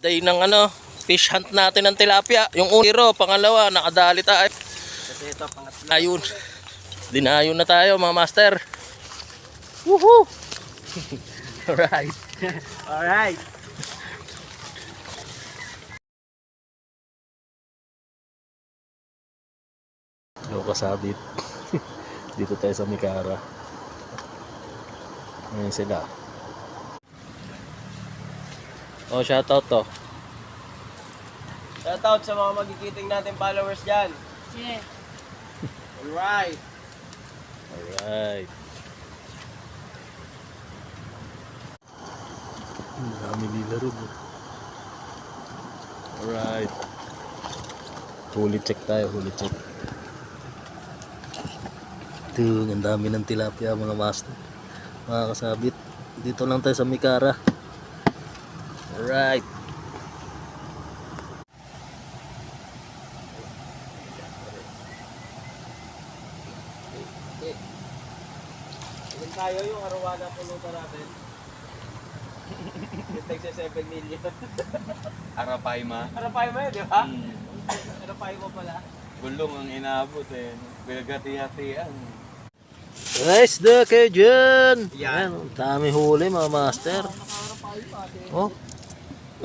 Day ng fish hunt natin ng tilapia. Yung uniro, pangalawa, nakadali tayo. Kasi ito, pangatlo. Ayun. Dinayon na tayo mga master. Woohoo! Alright. Alright. Yo kasabit. Dito tayo sa Mikara. Ayan sila. Oh, shoutout to. Shoutout sa mga magigiting natin followers dyan. Yeah. Alright. Alright. Ang dami nila rin. Alright. Huli check tayo, huli check. Ito, ang dami ng tilapia mga master. Mga kasabit. Dito lang tayo sa Mikara. Alright. Ilan tayo yung arawana pulutan natin? Yung tagsa 7 million. Arapay ma. Arapay mo yun, di ba? Arapay mo pala. Gulong ang inaabot eh. Pinagati-hatian. Guys, doon kayo dyan. Yan. Ayan, ang dami huli mga master. Oh,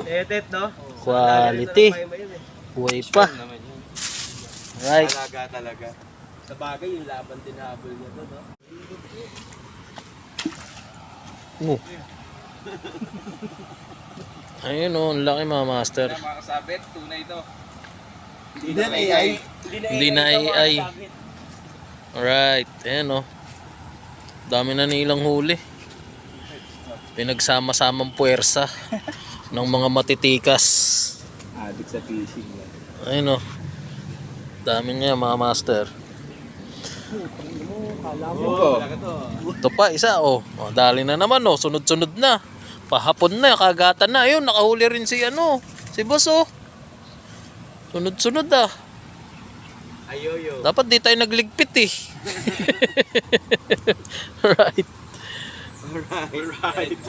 Etet, no? quality. Arapay mo yun eh. Huway pa. Naman yun. Right. Talaga talaga. Sa bagay, yung laban din habol niya to, no? Oh. Ayun oh, ang laki mga master. Kaya mga kasabit, tunay ito. Hindi na AI. Hindi na AI. Alright, ayan oh. Dami na nilang huli. Pinagsama-samang puwersa ng mga matitikas. Adik sa fishing yan. Ayun oh. Dami niya mga master. Oo. Ito pa isa oh. Oh, dali na naman oh, sunod-sunod na. Pahapon na, kagatan na. Ayun, nakahuli rin si si boss oh. Sunod-sunod ah. Ayoyo. Dapat di tayo nagligpit eh. Right. Alright.